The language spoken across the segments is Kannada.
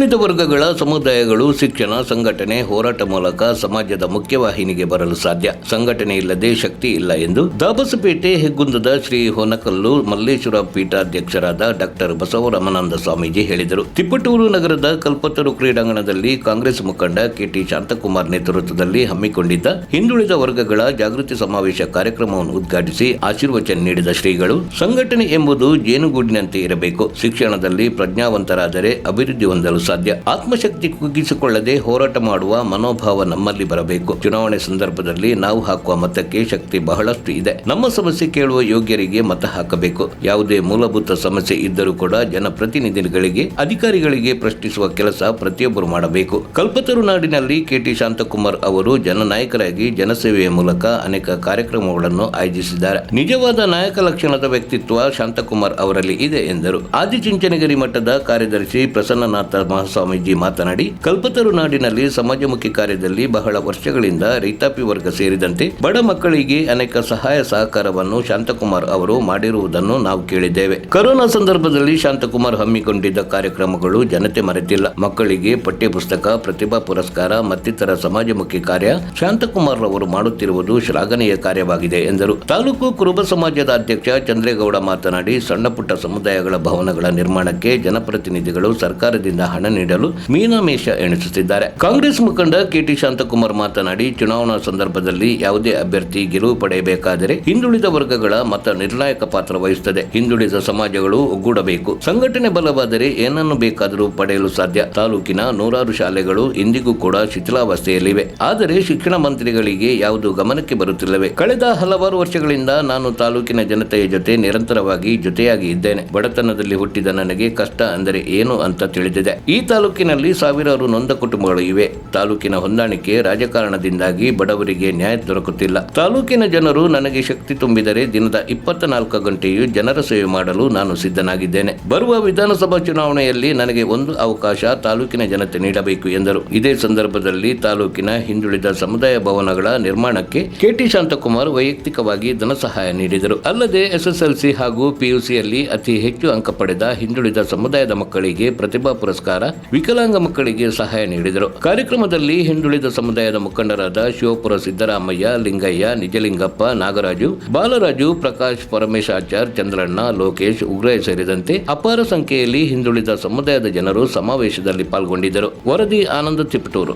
ಹಿಂದುಳಿದ ವರ್ಗಗಳ ಸಮುದಾಯಗಳು ಶಿಕ್ಷಣ, ಸಂಘಟನೆ, ಹೋರಾಟ ಮೂಲಕ ಸಮಾಜದ ಮುಖ್ಯವಾಹಿನಿಗೆ ಬರಲು ಸಾಧ್ಯ. ಸಂಘಟನೆ ಇಲ್ಲದೆ ಶಕ್ತಿ ಇಲ್ಲ ಎಂದು ದಾಬಸಪೇಟೆ ಹೆಗ್ಗುಂದದ ಶ್ರೀ ಹೊನಕಲ್ಲು ಮಲ್ಲೇಶ್ವರ ಪೀಠಾಧ್ಯಕ್ಷರಾದ ಡಾಕ್ಟರ್ ಬಸವರಾಮಾನಂದ ಸ್ವಾಮೀಜಿ ಹೇಳಿದರು. ತಿಪಟೂರು ನಗರದ ಕಲ್ಪತರು ಕ್ರೀಡಾಂಗಣದಲ್ಲಿ ಕಾಂಗ್ರೆಸ್ ಮುಖಂಡ ಕೆಟಿ ಶಾಂತಕುಮಾರ್ ನೇತೃತ್ವದಲ್ಲಿ ಹಮ್ಮಿಕೊಂಡಿದ್ದ ಹಿಂದುಳಿದ ವರ್ಗಗಳ ಜಾಗೃತಿ ಸಮಾವೇಶ ಕಾರ್ಯಕ್ರಮವನ್ನು ಉದ್ಘಾಟಿಸಿ ಆಶೀರ್ವಚನ ನೀಡಿದ ಶ್ರೀಗಳು, ಸಂಘಟನೆ ಎಂಬುದು ಜೇನುಗೂಡಿನಂತೆ ಇರಬೇಕು. ಶಿಕ್ಷಣದಲ್ಲಿ ಪ್ರಜ್ಞಾವಂತರಾದರೆ ಅಭಿವೃದ್ಧಿ ಹೊಂದಲು ಸಾಧ್ಯ. ಆತ್ಮಶಕ್ತಿ ಕುಗ್ಗಿಸಿಕೊಳ್ಳದೆ ಹೋರಾಟ ಮಾಡುವ ಮನೋಭಾವ ನಮ್ಮಲ್ಲಿ ಬರಬೇಕು. ಚುನಾವಣೆ ಸಂದರ್ಭದಲ್ಲಿ ನಾವು ಹಾಕುವ ಮತಕ್ಕೆ ಶಕ್ತಿ ಬಹಳಷ್ಟು ಇದೆ. ನಮ್ಮ ಸಮಸ್ಯೆ ಕೇಳುವ ಯೋಗ್ಯರಿಗೆ ಮತ ಹಾಕಬೇಕು. ಯಾವುದೇ ಮೂಲಭೂತ ಸಮಸ್ಯೆ ಇದ್ದರೂ ಕೂಡ ಜನಪ್ರತಿನಿಧಿಗಳಿಗೆ, ಅಧಿಕಾರಿಗಳಿಗೆ ಪ್ರಶ್ನಿಸುವ ಕೆಲಸ ಪ್ರತಿಯೊಬ್ಬರು ಮಾಡಬೇಕು. ಕಲ್ಪತರು ನಾಡಿನಲ್ಲಿ ಕೆಟಿ ಶಾಂತಕುಮಾರ್ ಅವರು ಜನನಾಯಕರಾಗಿ ಜನಸೇವೆಯ ಮೂಲಕ ಅನೇಕ ಕಾರ್ಯಕ್ರಮಗಳನ್ನು ಆಯೋಜಿಸಿದ್ದಾರೆ. ನಿಜವಾದ ನಾಯಕ ಲಕ್ಷಣದ ವ್ಯಕ್ತಿತ್ವ ಶಾಂತಕುಮಾರ್ ಅವರಲ್ಲಿ ಇದೆ ಎಂದರು. ಆದಿಚುಂಚನಗಿರಿ ಮಠದ ಕಾರ್ಯದರ್ಶಿ ಪ್ರಸನ್ನನಾಥ ಮಹಾಸ್ವಾಮೀಜಿ ಮಾತನಾಡಿ, ಕಲ್ಪತರು ನಾಡಿನಲ್ಲಿ ಸಮಾಜಮುಖಿ ಕಾರ್ಯದಲ್ಲಿ ಬಹಳ ವರ್ಷಗಳಿಂದ ರೈತಾಪಿ ವರ್ಗ ಸೇರಿದಂತೆ ಬಡ ಮಕ್ಕಳಿಗೆ ಅನೇಕ ಸಹಾಯ ಸಹಕಾರವನ್ನು ಶಾಂತಕುಮಾರ್ ಅವರು ಮಾಡಿರುವುದನ್ನು ನಾವು ಕೇಳಿದ್ದೇವೆ. ಕೊರೋನಾ ಸಂದರ್ಭದಲ್ಲಿ ಶಾಂತಕುಮಾರ್ ಹಮ್ಮಿಕೊಂಡಿದ್ದ ಕಾರ್ಯಕ್ರಮಗಳು ಜನತೆ ಮರೆತಿಲ್ಲ. ಮಕ್ಕಳಿಗೆ ಪಠ್ಯ ಪುಸ್ತಕ, ಪ್ರತಿಭಾ ಪುರಸ್ಕಾರ ಮತ್ತಿತರ ಸಮಾಜಮುಖಿ ಕಾರ್ಯ ಶಾಂತಕುಮಾರ್ ಅವರು ಮಾಡುತ್ತಿರುವುದು ಶ್ಲಾಘನೀಯ ಕಾರ್ಯವಾಗಿದೆ ಎಂದರು. ತಾಲೂಕು ಕುರುಬ ಸಮಾಜದ ಅಧ್ಯಕ್ಷ ಚಂದ್ರೇಗೌಡ ಮಾತನಾಡಿ, ಸಣ್ಣ ಪುಟ್ಟ ಸಮುದಾಯಗಳ ಭವನಗಳ ನಿರ್ಮಾಣಕ್ಕೆ ಜನಪ್ರತಿನಿಧಿಗಳು ಸರ್ಕಾರದಿಂದ ಹಣ ನೀಡಲು ಮೀನಾಮೇಷ ಎಣಿಸುತ್ತಿದ್ದಾರೆ. ಕಾಂಗ್ರೆಸ್ ಮುಖಂಡ ಕೆಟಿ ಶಾಂತಕುಮಾರ್ ಮಾತನಾಡಿ, ಚುನಾವಣಾ ಸಂದರ್ಭದಲ್ಲಿ ಯಾವುದೇ ಅಭ್ಯರ್ಥಿ ಗೆಲುವು ಪಡೆಯಬೇಕಾದರೆ ಹಿಂದುಳಿದ ವರ್ಗಗಳ ಮತ ನಿರ್ಣಾಯಕ ಪಾತ್ರ ವಹಿಸುತ್ತದೆ. ಹಿಂದುಳಿದ ಸಮಾಜಗಳು ಒಗ್ಗೂಡಬೇಕು. ಸಂಘಟನೆ ಬಲವಾದರೆ ಏನನ್ನು ಬೇಕಾದರೂ ಪಡೆಯಲು ಸಾಧ್ಯ. ತಾಲೂಕಿನ ನೂರಾರು ಶಾಲೆಗಳು ಇಂದಿಗೂ ಕೂಡ ಶಿಥಿಲಾವಸ್ಥೆಯಲ್ಲಿವೆ. ಆದರೆ ಶಿಕ್ಷಣ ಮಂತ್ರಿಗಳಿಗೆ ಯಾವುದು ಗಮನಕ್ಕೆ ಬರುತ್ತಿಲ್ಲವೇ? ಕಳೆದ ಹಲವಾರು ವರ್ಷಗಳಿಂದ ನಾನು ತಾಲೂಕಿನ ಜನತೆಯ ಜೊತೆ ನಿರಂತರವಾಗಿ ಜೊತೆಯಾಗಿ ಇದ್ದೇನೆ. ಬಡತನದಲ್ಲಿ ಹುಟ್ಟಿದ ನನಗೆ ಕಷ್ಟ ಅಂದರೆ ಏನು ಅಂತ ತಿಳಿದಿದೆ. ಈ ತಾಲೂಕಿನಲ್ಲಿ ಸಾವಿರಾರು ನೊಂದ ಕುಟುಂಬಗಳು ಇವೆ. ತಾಲೂಕಿನ ಹೊಂದಾಣಿಕೆ ರಾಜಕಾರಣದಿಂದಾಗಿ ಬಡವರಿಗೆ ನ್ಯಾಯ ದೊರಕುತ್ತಿಲ್ಲ. ತಾಲೂಕಿನ ಜನರು ನನಗೆ ಶಕ್ತಿ ತುಂಬಿದರೆ ದಿನದ 24 ಗಂಟೆಯೂ ಜನರ ಸೇವೆ ಮಾಡಲು ನಾನು ಸಿದ್ಧನಾಗಿದ್ದೇನೆ. ಬರುವ ವಿಧಾನಸಭಾ ಚುನಾವಣೆಯಲ್ಲಿ ನನಗೆ ಒಂದು ಅವಕಾಶ ತಾಲೂಕಿನ ಜನತೆ ನೀಡಬೇಕು ಎಂದರು. ಇದೇ ಸಂದರ್ಭದಲ್ಲಿ ತಾಲೂಕಿನ ಹಿಂದುಳಿದ ಸಮುದಾಯ ಭವನಗಳ ನಿರ್ಮಾಣಕ್ಕೆ ಕೆಟಿ ಶಾಂತಕುಮಾರ್ ವೈಯಕ್ತಿಕವಾಗಿ ಧನ ಸಹಾಯ ನೀಡಿದರು. ಅಲ್ಲದೆ SSLC ಹಾಗೂ PUCಯಲ್ಲಿ ಅತಿ ಹೆಚ್ಚು ಅಂಕ ಪಡೆದ ಹಿಂದುಳಿದ ಸಮುದಾಯದ ಮಕ್ಕಳಿಗೆ ಪ್ರತಿಭಾ ಪುರಸ್ಕಾರ, ವಿಕಲಾಂಗ ಮಕ್ಕಳಿಗೆ ಸಹಾಯ ನೀಡಿದರು. ಕಾರ್ಯಕ್ರಮದಲ್ಲಿ ಹಿಂದುಳಿದ ಸಮುದಾಯದ ಮುಖಂಡರಾದ ಶಿವಪುರ ಸಿದ್ದರಾಮಯ್ಯ, ಲಿಂಗಯ್ಯ, ನಿಜಲಿಂಗಪ್ಪ, ನಾಗರಾಜು, ಬಾಲರಾಜು, ಪ್ರಕಾಶ್, ಪರಮೇಶಾಚಾರ್, ಚಂದ್ರಣ್ಣ, ಲೋಕೇಶ್, ಉಗ್ರಯ್ಯ ಸೇರಿದಂತೆ ಅಪಾರ ಸಂಖ್ಯೆಯಲ್ಲಿ ಹಿಂದುಳಿದ ಸಮುದಾಯದ ಜನರು ಸಮಾವೇಶದಲ್ಲಿ ಪಾಲ್ಗೊಂಡಿದ್ದರು. ವರದಿ ಆನಂದ ತಿಪಟೂರು.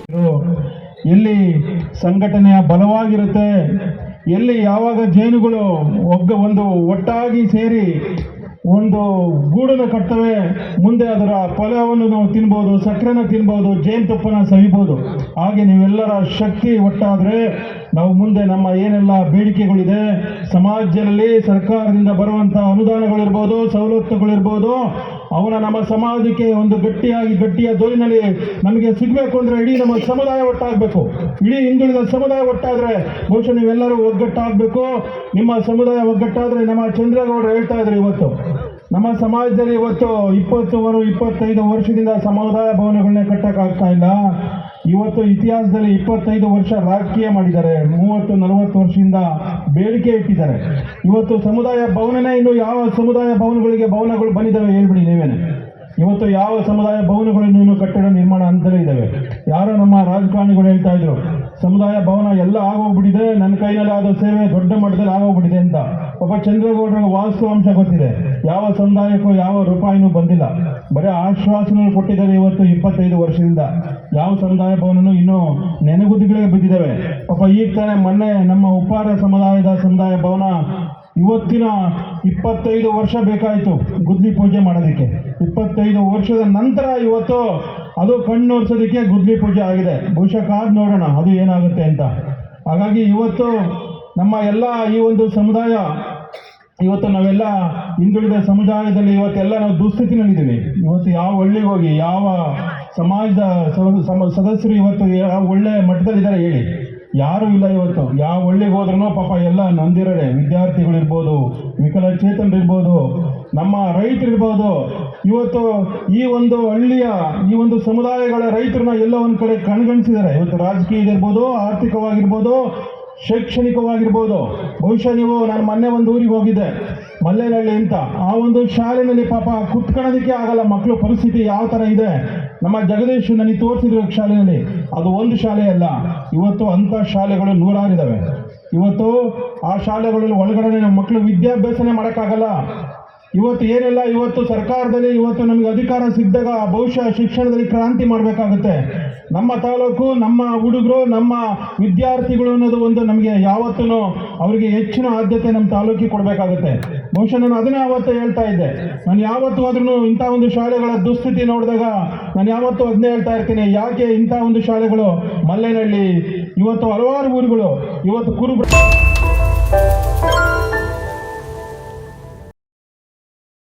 ಎಲ್ಲಿ ಸಂಘಟನೆಯ ಬಲವಾಗಿರುತ್ತೆ, ಎಲ್ಲಿ ಯಾವಾಗ ಜೇನುಗಳು ಒಂದು ಒಟ್ಟಾಗಿ ಸೇರಿ ಒಂದು ಗೂಡನ್ನು ಕಟ್ತವೆ, ಮುಂದೆ ಅದರ ಫಲವನ್ನು ನಾವು ತಿನ್ಬೋದು, ಸಕ್ಕರೆನ ತಿನ್ಬೋದು, ಜೇನುತುಪ್ಪನ ಸವಿಬೋದು. ಹಾಗೆ ನೀವೆಲ್ಲರ ಶಕ್ತಿ ಒಟ್ಟಾದರೆ ನಾವು ಮುಂದೆ ನಮ್ಮ ಏನೆಲ್ಲ ಬೇಡಿಕೆಗಳಿದೆ, ಸಮಾಜದಲ್ಲಿ ಸರ್ಕಾರದಿಂದ ಬರುವಂಥ ಅನುದಾನಗಳಿರ್ಬೋದು, ಸವಲತ್ತುಗಳಿರ್ಬೋದು, ಅವನ ನಮ್ಮ ಸಮಾಜಕ್ಕೆ ಒಂದು ಗಟ್ಟಿಯ ದೋರಿನಲ್ಲಿ ನಮಗೆ ಸಿಗಬೇಕು ಅಂದರೆ ಇಡೀ ನಮ್ಮ ಸಮುದಾಯ ಒಟ್ಟಾಗಬೇಕು. ಇಡೀ ಹಿಂದುಳಿದ ಸಮುದಾಯ ಒಟ್ಟಾದರೆ ಬಹುಶಃ ನೀವೆಲ್ಲರೂ ಒಗ್ಗಟ್ಟಾಗಬೇಕು. ನಿಮ್ಮ ಸಮುದಾಯ ಒಗ್ಗಟ್ಟಾದರೆ, ನಮ್ಮ ಚಂದ್ರೇಗೌಡರು ಹೇಳ್ತಾ ಇದ್ರು, ಇವತ್ತು ನಮ್ಮ ಸಮಾಜದಲ್ಲಿ ಇವತ್ತು 25 ವರ್ಷದಿಂದ ಸಮುದಾಯ ಭವನಗಳನ್ನೇ ಕಟ್ಟಕ್ಕಾಗ್ತಾ ಇಲ್ಲ. ಇವತ್ತು ಇತಿಹಾಸದಲ್ಲಿ 25 ವರ್ಷ ರಾಜಕೀಯ ಮಾಡಿದ್ದಾರೆ, 30-40 ವರ್ಷದಿಂದ ಬೇಡಿಕೆ ಇಟ್ಟಿದ್ದಾರೆ. ಇವತ್ತು ಸಮುದಾಯ ಭವನನೇ ಇನ್ನು ಯಾವ ಸಮುದಾಯ ಭವನಗಳು ಬಂದಿದ್ದಾವೆ ಹೇಳ್ಬಿಡಿ ನೀವೇನೆ. ಇವತ್ತು ಯಾವ ಸಮುದಾಯ ಭವನಗಳನ್ನು ಇನ್ನೂ ಕಟ್ಟಡ ನಿರ್ಮಾಣ ಹಂತದಲ್ಲೇ ಇದ್ದಾವೆ. ಯಾರೋ ನಮ್ಮ ರಾಜಕಾರಣಿಗಳು ಹೇಳ್ತಾ ಇದ್ರು, ಸಮುದಾಯ ಭವನ ಎಲ್ಲ ಆಗೋಗ್ಬಿಟ್ಟಿದೆ, ನನ್ನ ಕೈನಲ್ಲಿ ಆದ ಸೇವೆ ದೊಡ್ಡ ಮಟ್ಟದಲ್ಲಿ ಆಗೋಗ್ಬಿಟ್ಟಿದೆ ಅಂತ. ಪಾಪ ಚಂದ್ರೇಗೌಡರಿಗೆ ವಾಸ್ತವಾಂಶ ಗೊತ್ತಿದೆ, ಯಾವ ಸಮುದಾಯಕ್ಕೂ ಯಾವ ರೂಪಾಯಿನೂ ಬಂದಿಲ್ಲ, ಬರೀ ಆಶ್ವಾಸನೆ ಕೊಟ್ಟಿದ್ದಾರೆ. ಇವತ್ತು 25 ವರ್ಷದಿಂದ ಯಾವ ಸಮುದಾಯ ಭವನನು ಇನ್ನೂ ನೆನಗುದಿಗಳಿಗೆ ಬಿದ್ದಿದ್ದಾವೆ. ಪಾಪ ಈಗ ತಾನೇ ಮೊನ್ನೆ ನಮ್ಮ ಉಪ್ಪಾರ ಸಮುದಾಯ ಭವನ ಇವತ್ತಿನ 25 ವರ್ಷ ಬೇಕಾಯಿತು ಗುದ್ಲಿ ಪೂಜೆ ಮಾಡೋದಕ್ಕೆ. 25 ವರ್ಷದ ನಂತರ ಇವತ್ತು ಅದು ಕಣ್ಣೋರ್ಸೋದಕ್ಕೆ ಗುದ್ಲಿ ಪೂಜೆ ಆಗಿದೆ. ಬಹುಶಃ ಕಾದು ನೋಡೋಣ ಅದು ಏನಾಗುತ್ತೆ ಅಂತ. ಹಾಗಾಗಿ ಇವತ್ತು ನಮ್ಮ ಎಲ್ಲ ಈ ಒಂದು ಸಮುದಾಯ, ಇವತ್ತು ನಾವೆಲ್ಲ ಹಿಂದುಳಿದ ಸಮುದಾಯದಲ್ಲಿ ಇವತ್ತೆಲ್ಲ ನಾವು ದುಸ್ಥಿತಿನಲ್ಲಿದ್ದೀವಿ. ಇವತ್ತು ಯಾವ ಹಳ್ಳಿಗೆ ಹೋಗಿ ಯಾವ ಸಮಾಜದ ಸದಸ್ಯರು ಇವತ್ತು ಯಾವ ಒಳ್ಳೆ ಮಟ್ಟದಲ್ಲಿದ್ದಾರೆ ಹೇಳಿ? ಯಾರೂ ಇಲ್ಲ. ಇವತ್ತು ಯಾವ ಹಳ್ಳಿಗೆ ಹೋದ್ರೂ ಪಾಪ ಎಲ್ಲ ನೊಂದಿರೋರೆ, ವಿದ್ಯಾರ್ಥಿಗಳಿರ್ಬೋದು, ವಿಕಲಚೇತನರಿರ್ಬೋದು, ನಮ್ಮ ರೈತರಿರ್ಬೋದು. ಇವತ್ತು ಈ ಒಂದು ಹಳ್ಳಿಯ ಈ ಒಂದು ಸಮುದಾಯಗಳ ರೈತರನ್ನ ಎಲ್ಲ ಒಂದು ಕಡೆ ಕಣ್ಗಣಿಸಿದ್ದಾರೆ. ಇವತ್ತು ರಾಜಕೀಯ ಇರ್ಬೋದು, ಆರ್ಥಿಕವಾಗಿರ್ಬೋದು, ಶೈಕ್ಷಣಿಕವಾಗಿರ್ಬೋದು. ಬಹುಶಃ ನೀವು, ನಾನು ಮೊನ್ನೆ ಒಂದು ಊರಿಗೆ ಹೋಗಿದ್ದೆ, ಮಲ್ಲೇನಹಳ್ಳಿ ಅಂತ. ಆ ಒಂದು ಶಾಲೆಯಲ್ಲಿ ಪಾಪ ಕುತ್ಕೊಳ್ಳೋದಕ್ಕೆ ಆಗಲ್ಲ, ಮಕ್ಕಳು ಪರಿಸ್ಥಿತಿ ಯಾವ ಥರ ಇದೆ. ನಮ್ಮ ಜಗದೀಶ್ ನನಗೆ ತೋರಿಸಿದ್ರು ಶಾಲೆಯಲ್ಲಿ. ಅದು ಒಂದು ಶಾಲೆ ಅಲ್ಲ, ಇವತ್ತು ಅಂಥ ಶಾಲೆಗಳು ನೂರಾರಿದ್ದಾವೆ. ಇವತ್ತು ಆ ಶಾಲೆಗಳಲ್ಲಿ ಒಳಗಡೆ ನಮ್ಮ ಮಕ್ಕಳು ವಿದ್ಯಾಭ್ಯಾಸನೇ ಮಾಡೋಕ್ಕಾಗಲ್ಲ. ಇವತ್ತು ಏನೆಲ್ಲ, ಇವತ್ತು ಸರ್ಕಾರದಲ್ಲಿ ಇವತ್ತು ನಮಗೆ ಅಧಿಕಾರ ಸಿಕ್ಕಿದಾಗ ಬಹುಶಃ ಶಿಕ್ಷಣದಲ್ಲಿ ಕ್ರಾಂತಿ ಮಾಡಬೇಕಾಗುತ್ತೆ. ನಮ್ಮ ತಾಲೂಕು, ನಮ್ಮ ಹುಡುಗರು, ನಮ್ಮ ವಿದ್ಯಾರ್ಥಿಗಳು ಅನ್ನೋದು ಒಂದು ನಮಗೆ ಯಾವತ್ತೂ ಅವರಿಗೆ ಹೆಚ್ಚಿನ ಆದ್ಯತೆ ನಮ್ಮ ತಾಲೂಕಿಗೆ ಕೊಡಬೇಕಾಗುತ್ತೆ. ಬಹುಶಃ ನಾನು ಅದನ್ನೇ ಅವತ್ತು ಹೇಳ್ತಾ ಇದ್ದೆ. ನಾನು ಯಾವತ್ತೂ ಆದ್ರೂ ಇಂಥ ಒಂದು ಶಾಲೆಗಳ ದುಸ್ಥಿತಿ ನೋಡಿದಾಗ ನಾನು ಯಾವತ್ತೂ ಅದನ್ನೇ ಹೇಳ್ತಾ ಇರ್ತೀನಿ, ಯಾಕೆ ಇಂಥ ಒಂದು ಶಾಲೆಗಳು ಮಲ್ಲೇನಹಳ್ಳಿ, ಇವತ್ತು ಹಲವಾರು ಊರುಗಳು ಇವತ್ತು ಕುರುಬ